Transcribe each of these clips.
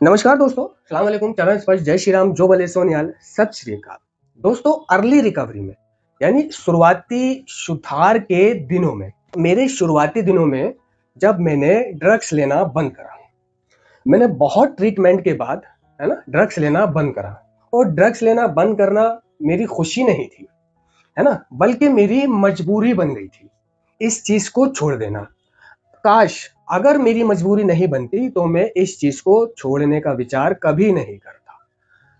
नमस्कार दोस्तों, सलाम अलैकुम, चरण स्पर्श, जय श्री राम, जो बोले सो निहाल, सत श्री अकाल। दोस्तों, अर्ली रिकवरी में यानी शुरुआती सुधार के दिनों में, मेरे शुरुआती दिनों में जब मैंने ड्रग्स लेना बंद करा, मैंने बहुत ट्रीटमेंट के बाद है ना ड्रग्स लेना बंद करा। और ड्रग्स लेना बंद करना मेरी खुशी नहीं थी, है ना, बल्कि मेरी मजबूरी बन गई थी इस चीज को छोड़ देना। काश अगर मेरी मजबूरी नहीं बनती तो मैं इस चीज को छोड़ने का विचार कभी नहीं करता।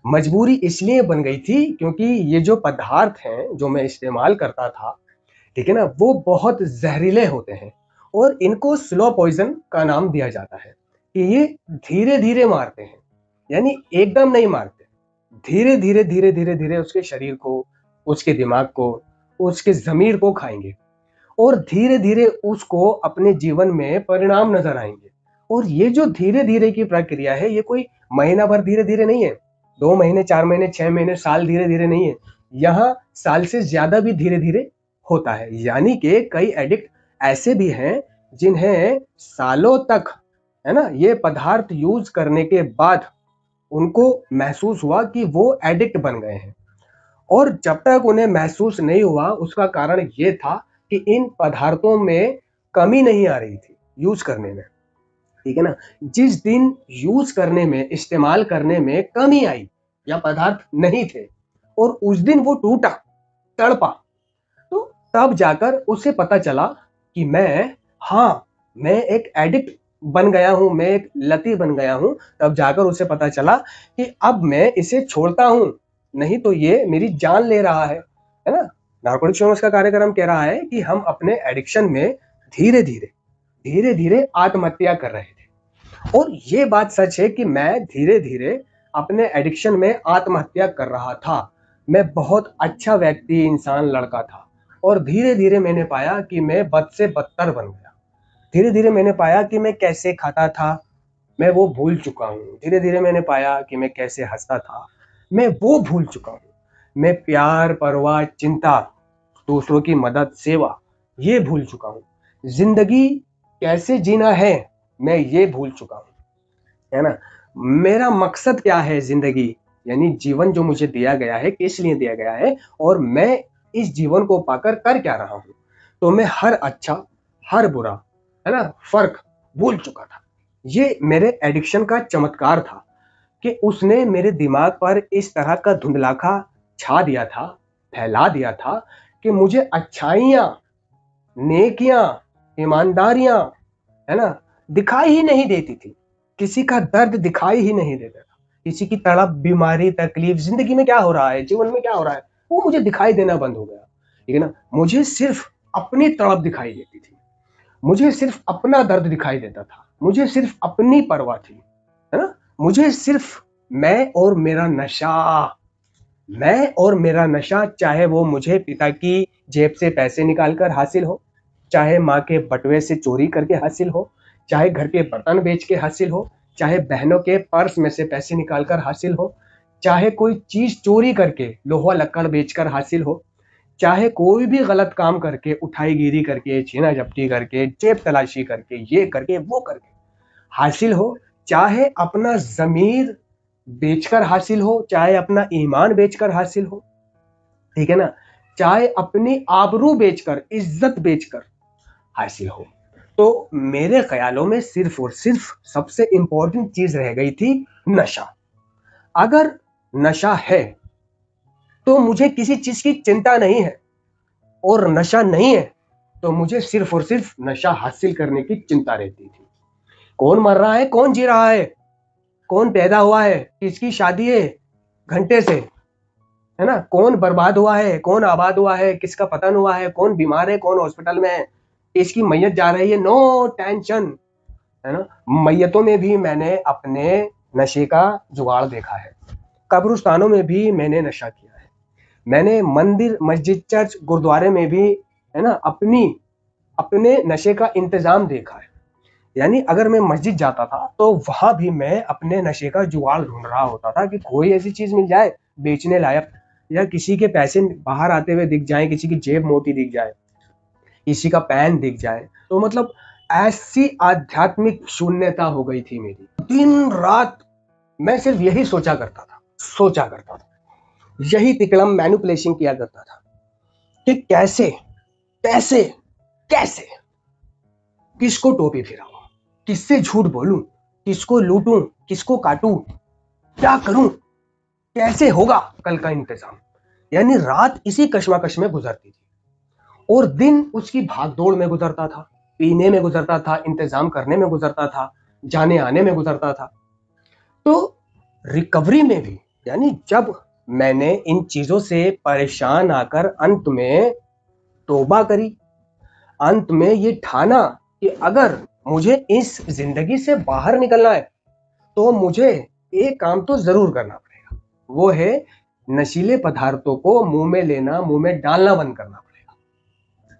मजबूरी इसलिए बन गई थी क्योंकि ये जो पदार्थ हैं जो मैं इस्तेमाल करता था, ठीक है ना, वो बहुत जहरीले होते हैं और इनको स्लो पॉइजन का नाम दिया जाता है कि ये धीरे धीरे मारते हैं, यानी एकदम नहीं मारते, धीरे धीरे धीरे धीरे धीरे उसके शरीर को, उसके दिमाग को, उसके जमीर को खाएंगे और धीरे धीरे उसको अपने जीवन में परिणाम नजर आएंगे। और ये जो धीरे धीरे की प्रक्रिया है, ये कोई महीना भर धीरे धीरे नहीं है, 2 महीने, 4 महीने, 6 महीने, साल धीरे धीरे नहीं है। यहाँ साल से ज्यादा भी धीरे धीरे होता है। यानी कि कई एडिक्ट ऐसे भी हैं जिन्हें सालों तक, है ना, ये पदार्थ यूज करने के बाद उनको महसूस हुआ कि वो एडिक्ट बन गए हैं। और जब तक उन्हें महसूस नहीं हुआ, उसका कारण ये था कि इन पदार्थों में कमी नहीं आ रही थी यूज करने में, ठीक है ना। जिस दिन यूज करने में, इस्तेमाल करने में कमी आई या पदार्थ नहीं थे और उस दिन वो टूटा, तड़पा, तो तब जाकर उसे पता चला कि मैं एक एडिक्ट बन गया हूं, मैं एक लती बन गया हूं। तब जाकर उसे पता चला कि अब मैं इसे छोड़ता हूं, नहीं तो ये मेरी जान ले रहा है ना। नार्कोटिक्स एनोनिमस का कार्यक्रम कह रहा है कि हम अपने एडिक्शन में धीरे धीरे धीरे धीरे आत्महत्या कर रहे थे। और ये बात सच है कि मैं धीरे धीरे अपने एडिक्शन में आत्महत्या कर रहा था। मैं बहुत अच्छा व्यक्ति, इंसान, लड़का था और धीरे धीरे मैंने पाया कि मैं बद से बदतर बन गया। धीरे धीरे मैंने पाया कि मैं कैसे खाता था, मैं वो भूल चुका हूँ। धीरे धीरे मैंने पाया कि मैं कैसे हंसता था, मैं वो भूल चुका हूँ। मैं प्यार, परवाह, चिंता, दूसरों की मदद, सेवा, ये भूल चुका हूँ। जिंदगी कैसे जीना है, मैं ये भूल चुका हूँ, है ना। मेरा मकसद क्या है जिंदगी, यानी जीवन जो मुझे दिया गया है, किस लिए दिया गया है और मैं इस जीवन को पाकर कर क्या रहा हूँ। तो मैं हर अच्छा, हर बुरा, है ना, फर्क भूल चुका था। ये मेरे एडिक्शन का चमत्कार था कि उसने मेरे दिमाग पर इस तरह का धुंधलाखा छा दिया था, फैला दिया था कि मुझे अच्छाइयाँ, नेकियां, ईमानदारियां, है ना, दिखाई ही नहीं देती थी। किसी का दर्द दिखाई ही नहीं देता था। किसी की तड़प, बीमारी, तकलीफ, जिंदगी में क्या हो रहा है, जीवन में क्या हो रहा है, वो मुझे दिखाई देना बंद हो गया, ठीक है ना। मुझे सिर्फ अपनी तड़प दिखाई देती थी, मुझे सिर्फ अपना दर्द दिखाई देता था, मुझे सिर्फ अपनी परवाह थी, है ना। मुझे सिर्फ मैं और मेरा नशा, मैं और मेरा नशा, चाहे वो मुझे पिता की जेब से पैसे निकालकर हासिल हो, चाहे माँ के बटुए से चोरी करके हासिल हो, चाहे घर के बर्तन बेच के हासिल हो, चाहे बहनों के पर्स में से पैसे निकालकर हासिल हो, चाहे कोई चीज चोरी करके, लोहा लक्कड़ बेचकर हासिल हो, चाहे कोई भी गलत काम करके, उठाईगिरी करके, छीना झपटी करके, जेब तलाशी करके, ये करके वो करके हासिल हो, चाहे अपना जमीर बेचकर हासिल हो, चाहे अपना ईमान बेचकर हासिल हो, ठीक है ना, चाहे अपनी आबरू बेचकर, इज्जत बेचकर हासिल हो। तो मेरे ख्यालों में सिर्फ और सिर्फ सबसे इंपॉर्टेंट चीज रह गई थी नशा। अगर नशा है तो मुझे किसी चीज की चिंता नहीं है, और नशा नहीं है तो मुझे सिर्फ और सिर्फ नशा हासिल करने की चिंता रहती थी। कौन मर रहा है, कौन जी रहा है, कौन पैदा हुआ है, किसकी शादी है घंटे से, है ना, कौन बर्बाद हुआ है, कौन आबाद हुआ है, किसका पतन हुआ है, कौन बीमार है, कौन हॉस्पिटल में है, इसकी मैयत जा रही है, नो टेंशन, है ना। मैयतों में भी मैंने अपने नशे का जुगाड़ देखा है, कब्रिस्तानों में भी मैंने नशा किया है, मैंने मंदिर, मस्जिद, चर्च, गुरुद्वारे में भी, है ना, अपने नशे का इंतजाम देखा है। यानी अगर मैं मस्जिद जाता था तो वहां भी मैं अपने नशे का जुगाड़ ढूंढ रहा होता था कि कोई ऐसी चीज मिल जाए बेचने लायक, या किसी के पैसे बाहर आते हुए दिख जाए, किसी की जेब मोटी दिख जाए, किसी का पैन दिख जाए। तो मतलब ऐसी आध्यात्मिक शून्यता हो गई थी मेरी, दिन रात मैं सिर्फ यही सोचा करता था, यही तिकड़म मैनिपुलेशन किया करता था कि कैसे कैसे कैसे किसको टोपी फिराऊं, किससे झूठ बोलूं, किसको लूटूं, किसको काटूं, क्या करूं, कैसे होगा कल का इंतजाम। यानी रात इसी कश्मकश में गुजरती थी और दिन उसकी भागदौड़ में गुजरता था, पीने में गुजरता था, इंतजाम करने में गुजरता था, जाने आने में गुजरता था। तो रिकवरी में भी, यानी जब मैंने इन चीजों से परेशान आकर अंत में तौबा करी, अंत में ये ठाना कि अगर मुझे इस जिंदगी से बाहर निकलना है तो मुझे एक काम तो जरूर करना पड़ेगा, वो है नशीले पदार्थों को मुंह में लेना, मुंह में डालना बंद करना पड़ेगा,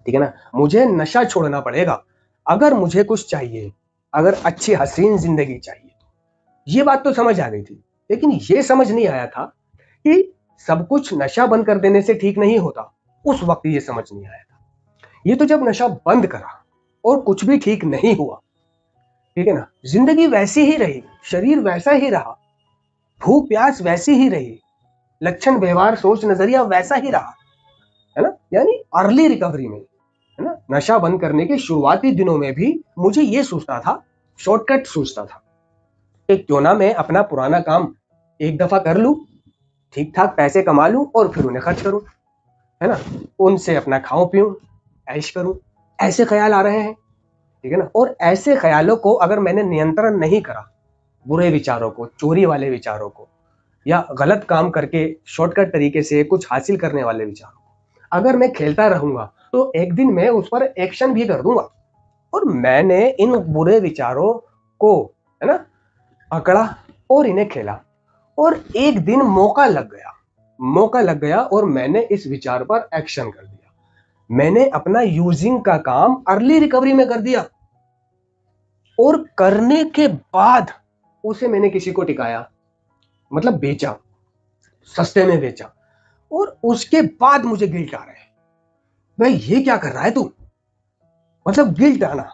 ठीक है ना। मुझे नशा छोड़ना पड़ेगा अगर मुझे कुछ चाहिए, अगर अच्छी हसीन जिंदगी चाहिए। तो ये बात तो समझ आ गई थी, लेकिन ये समझ नहीं आया था कि सब कुछ नशा बंद कर देने से ठीक नहीं होता। उस वक्त ये समझ नहीं आया था। ये तो जब नशा बंद करा और कुछ भी ठीक नहीं हुआ, ठीक है ना, जिंदगी वैसी ही रही, शरीर वैसा ही रहा, भूख प्यास वैसी ही रही, लक्षण व्यवहार सोच नजरिया वैसा ही रहा, है ना। यानी अर्ली रिकवरी में, है ना, नशा बंद करने के शुरुआती दिनों में भी मुझे ये सोचता था, शॉर्टकट सोचता था कि क्यों ना मैं अपना पुराना काम एक दफा कर लूं, ठीक ठाक पैसे कमा लूं और फिर उन्हें खर्च करूं, है ना, उनसे अपना खाऊं पीऊं, ऐश करूं। ऐसे ख्याल आ रहे हैं, ठीक है ना। और ऐसे ख्यालों को अगर मैंने नियंत्रण नहीं करा, बुरे विचारों को, चोरी वाले विचारों को, या गलत काम करके शॉर्टकट तरीके से कुछ हासिल करने वाले विचारों को अगर मैं खेलता रहूंगा तो एक दिन मैं उस पर एक्शन भी कर दूंगा। और मैंने इन बुरे विचारों को, है ना, पकड़ा और इन्हें खेला, और एक दिन मौका लग गया और मैंने इस विचार पर एक्शन कर दिया। मैंने अपना यूजिंग का काम अर्ली रिकवरी में कर दिया, और करने के बाद उसे मैंने किसी को टिकाया, मतलब बेचा, सस्ते में बेचा, और उसके बाद मुझे गिल्ट आ रहा है, भाई ये क्या कर रहा है तू। मतलब गिल्ट आना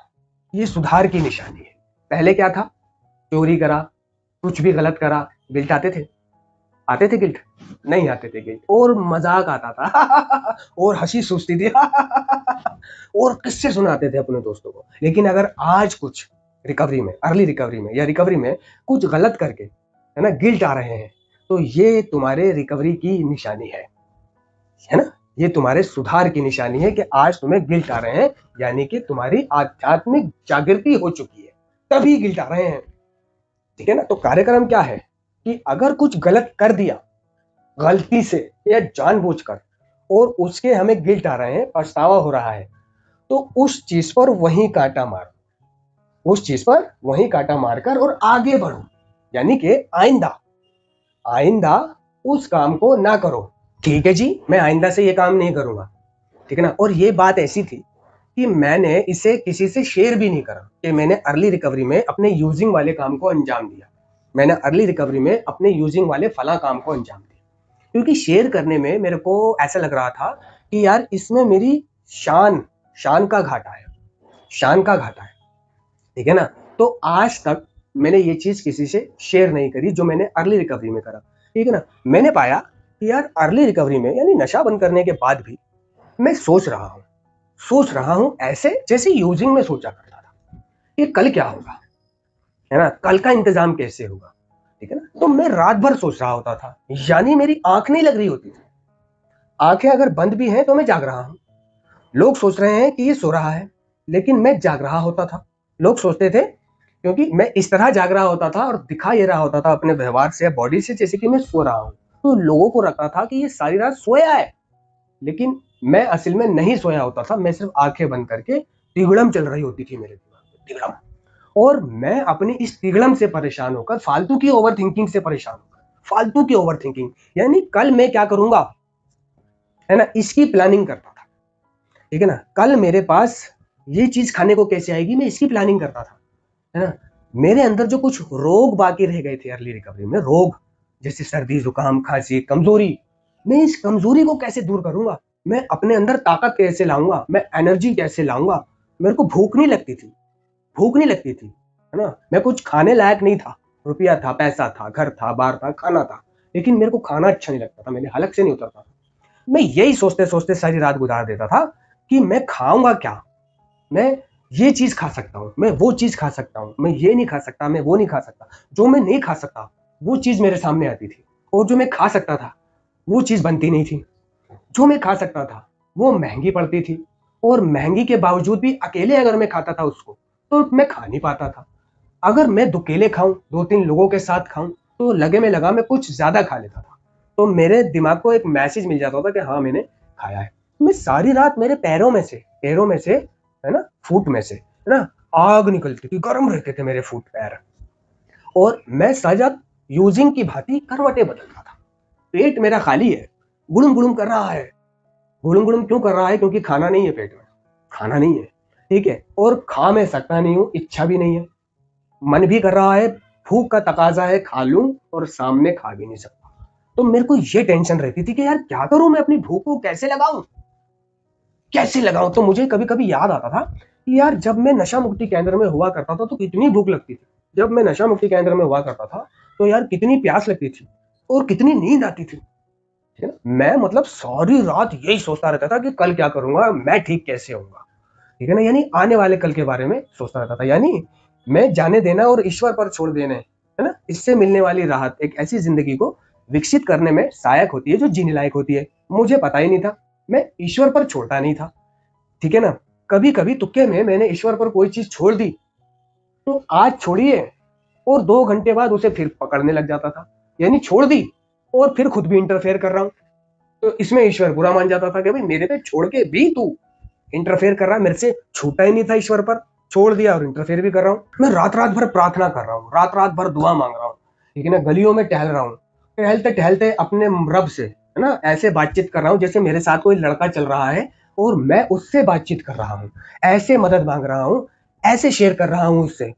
ये सुधार की निशानी है। पहले क्या था, चोरी करा, कुछ भी गलत करा, गिल्ट आते थे गिल्ट नहीं आते थे गिल्ट, और मजाक आता था और हंसी सूझती थी और किस्से सुनाते थे अपने दोस्तों को। लेकिन अगर आज कुछ रिकवरी में, अर्ली रिकवरी में या रिकवरी में कुछ गलत करके, है ना, गिल्ट आ रहे हैं, तो ये तुम्हारे रिकवरी की निशानी है ना, ये तुम्हारे सुधार की निशानी है कि आज तुम्हें गिल्ट आ रहे हैं, यानी कि तुम्हारी आध्यात्मिक जागृति हो चुकी है, तभी गिल्ट आ रहे हैं, ठीक है ना। तो कार्यक्रम क्या है कि अगर कुछ गलत कर दिया गलती से या जानबूझकर और उसके हमें गिल्ट आ रहे हैं, पछतावा हो रहा है, तो उस चीज पर वहीं कांटा मारो, उस चीज पर वहीं कांटा मारकर और आगे बढ़ो। यानी कि आइंदा उस काम को ना करो। ठीक है जी, मैं आइंदा से ये काम नहीं करूंगा, ठीक है ना। और ये बात ऐसी थी कि मैंने इसे किसी से शेयर भी नहीं करा कि मैंने अर्ली रिकवरी में अपने यूजिंग वाले काम को अंजाम दिया, मैंने अर्ली रिकवरी में अपने यूजिंग वाले फला काम को अंजाम दिया, क्योंकि शेयर करने में मेरे को ऐसा लग रहा था कि यार इसमें मेरी शान का घाटा है, ठीक है ना। तो आज तक मैंने ये चीज किसी से शेयर नहीं करी जो मैंने अर्ली रिकवरी में करा, ठीक है ना। मैंने पाया कि यार अर्ली रिकवरी में, यानी नशा बंद करने के बाद भी मैं सोच रहा हूं ऐसे जैसे यूजिंग में सोचा करता था कि कल क्या होगा, है ना, कल का इंतजाम कैसे होगा, ठीक है ना। तो मैं रात भर सोच रहा होता था, यानी मेरी आंख नहीं लग रही होती थी, आंखें अगर बंद भी हैं तो मैं जाग रहा हूं। लोग सोच रहे हैं कि ये सो रहा है, लेकिन मैं जाग रहा होता था। लोग सोचते थे, क्योंकि मैं इस तरह जाग रहा होता था और दिखा ये रहा होता था अपने व्यवहार से, बॉडी से, जैसे कि मैं सो रहा हूं। तो लोगों को लगता था कि ये सारी रात सोया है, लेकिन मैं असल में नहीं सोया होता था। मैं सिर्फ आंखें बंद करके तिगड़म चल रही होती थी मेरे दिमाग में, तिगड़म। और मैं अपनी इस तिगड़म से परेशान होकर, फालतू की ओवर थिंकिंग से परेशान होकर, फालतू की ओवर थिंकिंग, यानी कल मैं क्या करूंगा, है ना, इसकी प्लानिंग करता था, ठीक है ना। कल मेरे पास ये चीज खाने को कैसे आएगी, मैं इसकी प्लानिंग करता था, है ना। मेरे अंदर जो कुछ रोग बाकी रह गए थे अर्ली रिकवरी में, रोग जैसे सर्दी, जुकाम, खांसी, कमजोरी, मैं इस कमजोरी को कैसे दूर करूंगा, मैं अपने अंदर ताकत कैसे लाऊंगा, मैं एनर्जी कैसे लाऊंगा। मेरे को भूख नहीं लगती थी, है ना, मैं कुछ खाने लायक नहीं था, रुपया था, पैसा था, घर था, बार था, खाना था, लेकिन मेरे को खाना अच्छा नहीं लगता था, मेरे हलक से नहीं उतरता था। मैं यही सोचते सोचते सारी रात गुजार देता था कि मैं खाऊंगा क्या। मैं ये चीज खा सकता हूँ, मैं वो चीज खा सकता हूँ, मैं ये नहीं खा सकता, मैं वो नहीं खा सकता। जो मैं नहीं खा सकता वो चीज मेरे सामने आती थी, और जो मैं खा सकता था वो चीज बनती नहीं थी। जो मैं खा सकता था वो महंगी पड़ती थी, और महंगी के बावजूद भी अकेले अगर मैं खाता था उसको तो मैं खा नहीं पाता था। अगर मैं दुकेले खाऊं, दो तीन लोगों के साथ खाऊं, तो लगे में लगा मैं कुछ ज्यादा खा लेता था। तो मेरे दिमाग को एक मैसेज मिल जाता था कि हाँ मैंने खाया है। मैं सारी रात मेरे पैरों में से है ना, फुट में से है ना, आग निकलती थी, गर्म रहते थे मेरे फुट पैर, और मैं सजग यूजिंग की भांति करवटे बदलता था। पेट मेरा खाली है, गुड़ुम गुड़ुम कर रहा है। गुड़ुम गुड़ुम क्यों कर रहा है? क्योंकि खाना नहीं है पेट में, खाना नहीं है, ठीक है, और खा मैं सकता नहीं हूं, इच्छा भी नहीं है, मन भी कर रहा है, भूख का तकाजा है, खा लूं, और सामने खा भी नहीं सकता। तो मेरे को ये टेंशन रहती थी कि यार क्या करूं, मैं अपनी भूख को कैसे लगाऊं, कैसे लगाऊं। तो मुझे कभी कभी याद आता था कि यार जब मैं नशा मुक्ति केंद्र में हुआ करता था तो कितनी भूख लगती थी, जब मैं नशा मुक्ति केंद्र में हुआ करता था तो यार कितनी प्यास लगती थी, और कितनी नींद आती थी, ठीक है ना। मैं मतलब सारी रात यही सोचता रहता था कि कल क्या करूंगा, मैं ठीक कैसे होऊंगा, ठीक है ना, यानी आने वाले कल के बारे में सोचता रहता था। यानी मैं जाने देना और ईश्वर पर छोड़ देने, है ना, इससे मिलने वाली राहत एक ऐसी जिंदगी को विकसित करने में सहायक होती है जो जीने लायक होती है। मुझे पता ही नहीं था, मैं ईश्वर पर छोड़ता नहीं था, ठीक है ना। कभी कभी तुक्के में मैंने ईश्वर पर कोई चीज छोड़ दी, तो आज छोड़िए और 2 घंटे बाद उसे फिर पकड़ने लग जाता था, यानी छोड़ दी और फिर खुद भी इंटरफेयर कर रहा हूं। तो इसमें ईश्वर बुरा मान जाता था कि भाई मेरे पे छोड़ के भी तू इंटरफेयर कर रहा है, मेरे से छूटा ही नहीं था ईश्वर पर, छोड़ दिया और इंटरफेयर भी कर रहा हूँ। मैं रात रात भर प्रार्थना कर रहा हूँ, रात रात भर दुआ मांग रहा हूँ, ठीक है ना, गलियों में टहल रहा हूँ, टहलते टहलते अपने रब से है ना ऐसे बातचीत कर रहा हूँ जैसे मेरे साथ कोई लड़का चल रहा है और मैं उससे बातचीत कर रहा हूँ, ऐसे मदद मांग रहा हूँ, ऐसे शेयर कर रहा हूँ उससे,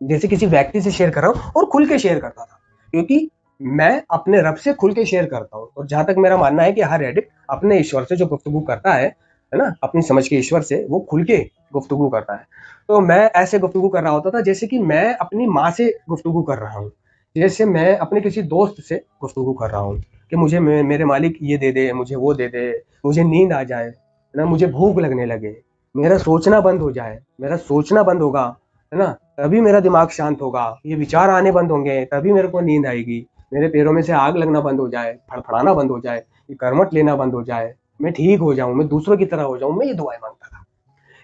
जैसे किसी व्यक्ति से शेयर कर रहा हूँ, और खुल के शेयर करता था, क्योंकि मैं अपने रब से खुल के शेयर करता हूँ। और जहां तक मेरा मानना है कि हर एडिक्ट अपने ईश्वर से जो गुफ्तगू करता है ना, अपनी समझ के ईश्वर से वो खुल के गुफ्तगू करता है। तो मैं ऐसे गुफ्तगू कर रहा होता था जैसे कि मैं अपनी माँ से गुफ्तगू कर रहा हूँ, जैसे मैं अपने किसी दोस्त से गुफ्तगू कर रहा हूँ कि मुझे मेरे मालिक ये दे दे, मुझे वो दे दे, मुझे नींद आ जाए, है ना, मुझे भूख लगने लगे, मेरा सोचना बंद हो जाए, मेरा सोचना बंद होगा, है ना, तभी मेरा दिमाग शांत होगा, ये विचार आने बंद होंगे, तभी मेरे को नींद आएगी, मेरे पैरों में से आग लगना बंद हो जाए, फड़फड़ाना बंद हो जाए, ये करवट लेना बंद हो जाए, मैं ठीक हो जाऊं, मैं दूसरों की तरह हो जाऊं, मैं ये दुआएं मांगता था,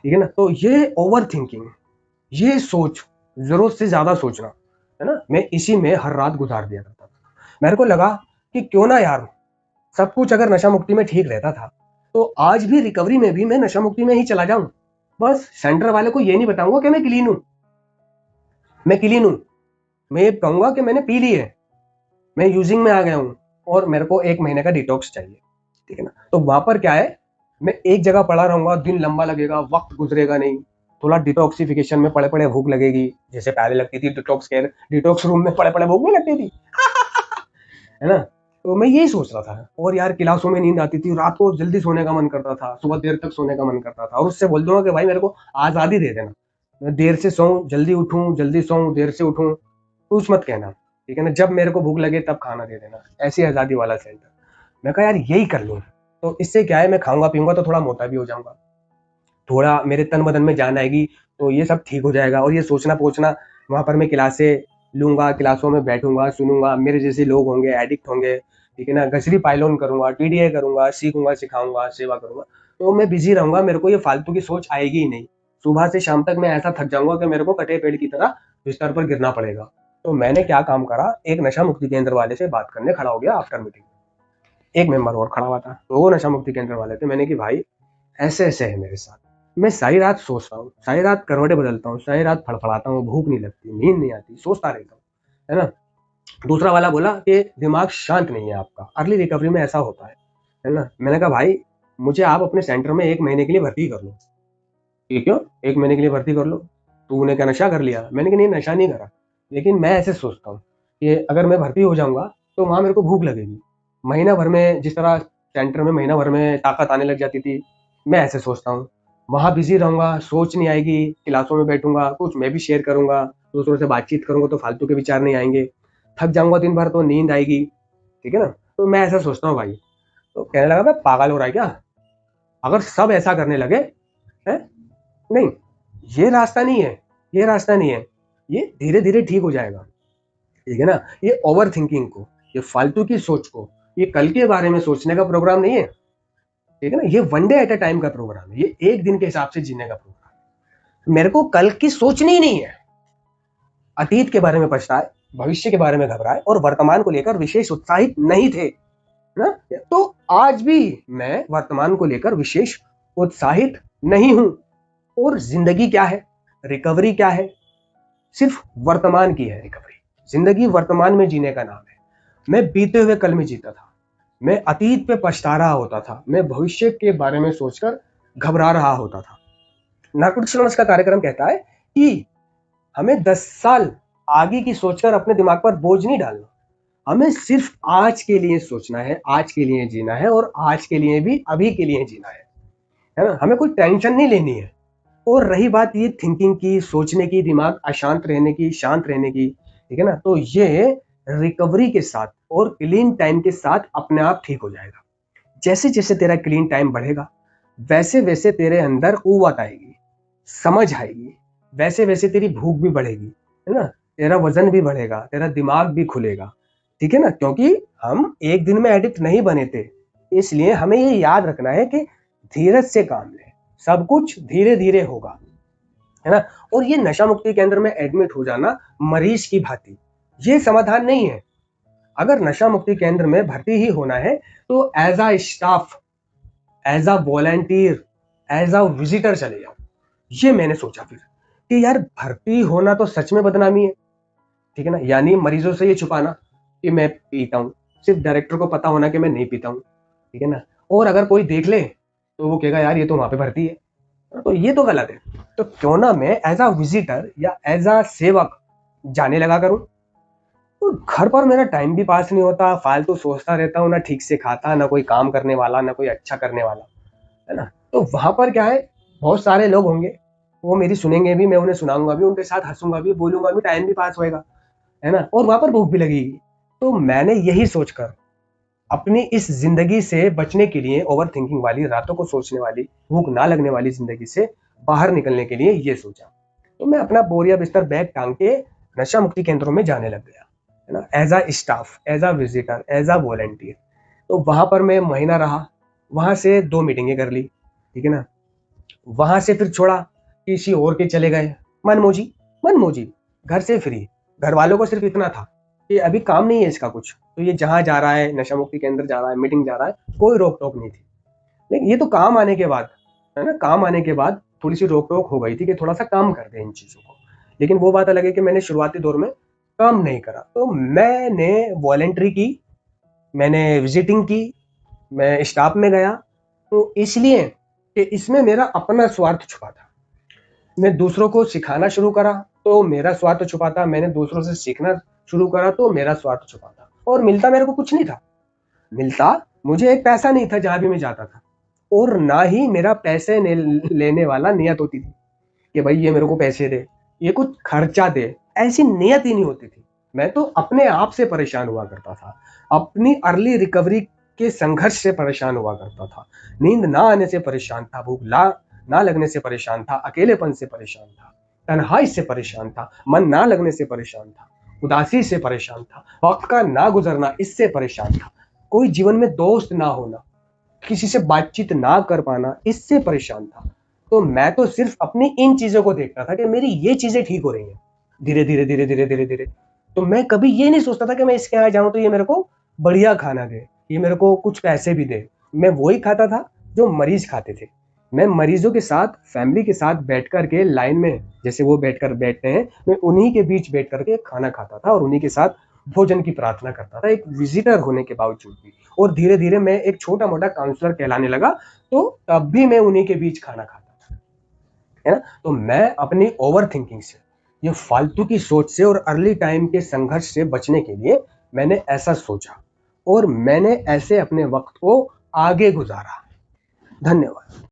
ठीक है ना। तो ये ओवर थिंकिंग, ये सोच, जरूरत से ज्यादा सोचना, है ना, मैं इसी में हर रात गुजार दिया करता था। मेरे को लगा कि क्यों ना यार, सब कुछ अगर नशा मुक्ति में ठीक रहता था तो आज भी रिकवरी में भी मैं नशा मुक्ति में ही चला जाऊं, बस सेंटर वाले को ये नहीं बताऊंगा कि मैं क्लीन हूं, मैं क्लीन हूं, मैं ये कहूंगा कि मैंने पी ली है, मैं यूजिंग में आ गया हूँ, और मेरे को 1 महीने का डिटॉक्स चाहिए, ठीक है ना। तो वहां पर क्या है, मैं एक जगह पड़ा रहूंगा, दिन लंबा लगेगा, वक्त गुजरेगा नहीं, थोड़ा डिटॉक्सिफिकेशन में पड़े पड़े भूख लगेगी, जैसे पहले लगती थी डिटॉक्स रूम में पड़े पड़े भूख नहीं लगती थी, है ना। तो मैं यही सोच रहा था, और यार क्लासों में नींद आती थी, रात को जल्दी सोने का मन करता था, सुबह देर तक सोने का मन करता था, और उससे बोल दूंगा कि भाई मेरे को आजादी दे देना, मैं देर से सोऊं जल्दी उठूं, जल्दी सोऊं देर से उठूं, कुछ मत कहना, ठीक है ना, जब मेरे को भूख लगे तब खाना दे देना, ऐसी आजादी वाला सेंटर। मैं कहा यार यही कर लूं, तो इससे क्या है, मैं खाऊंगा पीऊंगा तो थोड़ा मोटा भी हो जाऊंगा, थोड़ा मेरे तन बदन में जान आएगी, तो ये सब ठीक हो जाएगा। और ये सोचना पहुंचना, वहां पर मैं क्लासे लूंगा, क्लासों में बैठूंगा, सुनूंगा, मेरे जैसे लोग होंगे, एडिक्ट होंगे, ठीक है ना, गजरी पाइलोन करूंगा, टीडीए करूंगा, सीखूंगा, सिखाऊंगा, सेवा करूंगा, तो मैं बिजी रहूंगा, मेरे को ये फालतू की सोच आएगी ही नहीं। सुबह से शाम तक मैं ऐसा थक जाऊंगा कि मेरे को कटे पेड़ की तरह बिस्तर पर गिरना पड़ेगा। तो मैंने क्या काम करा, एक नशा मुक्ति केंद्र वाले से बात करने खड़ा हो गया आफ्टर मीटिंग। एक मेंबर और खड़ा हुआ था, तो वो नशा मुक्ति केंद्र वाले थे। मैंने कि भाई ऐसे ऐसे है मेरे साथ, मैं सारी रात सोचता हूँ, सारी रात करवटें बदलता हूँ, सारी रात फड़फड़ाता हूँ, भूख नहीं लगती, नींद नहीं आती, सोचता रहता हूँ, है ना। दूसरा वाला बोला कि दिमाग शांत नहीं है आपका, अर्ली रिकवरी में ऐसा होता है ना। मैंने कहा भाई मुझे आप अपने सेंटर में 1 महीने के लिए भर्ती कर लो। ये क्यों 1 महीने के लिए भर्ती कर लो, तूने क्या नशा कर लिया? मैंने कहा नहीं, नशा नहीं करा, लेकिन मैं ऐसे सोचता हूँ कि अगर मैं भर्ती हो जाऊंगा तो वहां मेरे को भूख लगेगी, महीना भर में जिस तरह सेंटर में महीना भर में ताकत आने लग जाती थी, मैं ऐसे सोचता हूँ, वहाँ बिजी रहूंगा, सोच नहीं आएगी, क्लासों में बैठूंगा, कुछ मैं भी शेयर करूंगा, दूसरों से बातचीत करूंगा तो फालतू के विचार नहीं आएंगे, थक जाऊंगा दिन भर तो नींद आएगी, ठीक है ना। तो मैं ऐसा सोचता हूँ भाई। तो कहने लगा मैं पागल हो रहा है क्या, अगर सब ऐसा करने लगे है, नहीं ये रास्ता नहीं है, ये रास्ता नहीं है, ये धीरे धीरे ठीक हो जाएगा, ठीक है ना। ये ओवर थिंकिंग को, ये फालतू की सोच को, ये कल के बारे में सोचने का प्रोग्राम नहीं है, ठीक है ना। ये one day at a time का प्रोग्राम है, ये एक दिन के हिसाब से जीने का प्रोग्राम है। मेरे को कल की सोचनी ही नहीं है, अतीत के बारे में पछताए, भविष्य के बारे में घबराए और वर्तमान को लेकर विशेष उत्साहित नहीं थे ना। तो आज भी मैं वर्तमान को लेकर विशेष उत्साहित नहीं हूं। और जिंदगी क्या है, रिकवरी क्या है, सिर्फ वर्तमान की है रिकवरी। जिंदगी वर्तमान में जीने का नाम है। मैं बीते हुए कल में जीता था, मैं अतीत पे पछता रहा होता था, मैं भविष्य के बारे में सोचकर घबरा रहा होता था। नार्कोटिक्स का कार्यक्रम कहता है कि हमें 10 साल आगे की सोचकर अपने दिमाग पर बोझ नहीं डालना, हमें सिर्फ आज के लिए सोचना है, आज के लिए जीना है और आज के लिए भी अभी के लिए जीना है ना। हमें कोई टेंशन नहीं लेनी है। और रही बात ये थिंकिंग की, सोचने की, दिमाग अशांत रहने की, शांत रहने की, ठीक है ना, तो ये रिकवरी के साथ और क्लीन टाइम के साथ अपने आप ठीक हो जाएगा। जैसे जैसे तेरा क्लीन टाइम बढ़ेगा वैसे वैसे तेरे अंदर कुव्वत आएगी, समझ आएगी, वैसे वैसे तेरी भूख भी बढ़ेगी, है ना, तेरा वजन भी बढ़ेगा, तेरा दिमाग भी खुलेगा, ठीक है ना। क्योंकि हम एक दिन में एडिक्ट नहीं बने थे, इसलिए हमें ये याद रखना है कि धीरज से काम ले, सब कुछ धीरे धीरे होगा, है ना। और ये नशा मुक्ति केंद्र में एडमिट हो जाना मरीज की भांति ये समाधान नहीं है। अगर नशा मुक्ति केंद्र में भर्ती ही होना है तो as a staff, as a volunteer, as a visitor चले जाओ। ये मैंने सोचा फिर कि यार भर्ती होना तो सच में बदनामी है, ठीक है ना। यानी मरीजों से ये छुपाना कि मैं पीता हूँ, सिर्फ डायरेक्टर को पता होना कि मैं नहीं पीता हूँ, ठीक है ना। और अगर कोई देख ले तो वो कहेगा यार ये तो वहां पे भर्ती है, तो ये तो गलत है। तो क्यों ना मैं एज अ विजिटर या एज अ सेवक जाने लगा करूं। तो घर पर मेरा टाइम भी पास नहीं होता, फालतू सोचता रहता हूँ, ना ठीक से खाता, ना कोई काम करने वाला, ना कोई अच्छा करने वाला, है ना। तो वहां पर क्या है, बहुत सारे लोग होंगे, वो मेरी सुनेंगे भी, मैं उन्हें सुनाऊंगा भी, उनके साथ हंसूंगा भी, बोलूंगा भी, टाइम भी पास होएगा, है ना। और वहां पर भूख भी लगेगी। तो मैंने यही सोचकर अपनी इस जिंदगी से बचने के लिए, ओवर थिंकिंग वाली, रातों को सोचने वाली, भूख ना लगने वाली जिंदगी से बाहर निकलने के लिए ये सोचा। तो मैं अपना बोरिया बिस्तर बैग टांग के नशा मुक्ति केंद्रों में जाने लग गया, है ना, as a staff, as a visitor, as a volunteer. तो वहां पर मैं महीना रहा, वहां से 2 मीटिंगें कर ली, ठीक है ना। वहां से फिर छोड़ा, किसी और के चले गए, मनमोजी, मनमोजी, घर से फ्री। घर वालों को सिर्फ इतना था कि अभी काम नहीं है इसका कुछ, तो ये जहां जा रहा है, नशा मुक्ति केंद्र जा रहा है, मीटिंग जा रहा है, कोई रोक टोक नहीं थी। लेकिन ये तो काम आने के बाद, है ना, काम आने के बाद थोड़ी सी रोक टोक हो गई थी कि थोड़ा सा काम कर दे इन चीजों को। लेकिन वो बात अलग है कि मैंने शुरुआती दौर में काम नहीं करा, तो मैंने वॉलेंट्री की, मैंने विजिटिंग की, मैं स्टाफ में गया। तो इसलिए कि इसमें मेरा अपना स्वार्थ छुपा था। मैं दूसरों को सिखाना शुरू करा तो मेरा स्वार्थ छुपा था, मैंने दूसरों से सीखना शुरू करा तो मेरा स्वार्थ छुपा था। और मिलता मेरे को कुछ नहीं था, मिलता मुझे एक पैसा नहीं था जहां भी मैं जाता था। और ना ही मेरा पैसे लेने वाला नियत होती थी कि भाई ये मेरे को पैसे दे, ये कुछ खर्चा दे, ऐसी नियत ही नहीं होती थी। मैं तो अपने आप से परेशान हुआ करता था, अपनी अर्ली रिकवरी के संघर्ष से परेशान हुआ करता था, नींद ना आने से परेशान था, भूख ना लगने से परेशान था, अकेलेपन से परेशान था, तन्हाई से परेशान था, मन ना लगने से परेशान था, उदासी से परेशान था, वक्त का ना गुजरना इससे परेशान था, कोई जीवन में दोस्त ना होना, किसी से बातचीत ना कर पाना, इससे परेशान था। तो मैं तो सिर्फ अपनी इन चीजों को देखता था कि मेरी ये चीजें ठीक हो रही हैं धीरे धीरे धीरे धीरे धीरे धीरे। तो मैं कभी ये नहीं सोचता था कि मैं इसके यहाँ जाऊं तो ये मेरे को बढ़िया खाना दे, ये मेरे को कुछ पैसे भी दे। मैं वही खाता था जो मरीज खाते थे। मैं मरीजों के साथ, फैमिली के साथ बैठ करके लाइन में जैसे वो बैठकर बैठते हैं, मैं उन्हीं के बीच बैठ करके खाना खाता था और उन्हीं के साथ भोजन की प्रार्थना करता था, एक विजिटर होने के बावजूद भी। और धीरे धीरे मैं एक छोटा मोटा काउंसलर कहलाने लगा, तो तब भी मैं उन्हीं के बीच खाना खाता था, है ना। तो मैं अपनी ओवर थिंकिंग से, ये फालतू की सोच से और अर्ली टाइम के संघर्ष से बचने के लिए मैंने ऐसा सोचा और मैंने ऐसे अपने वक्त को आगे गुजारा। धन्यवाद।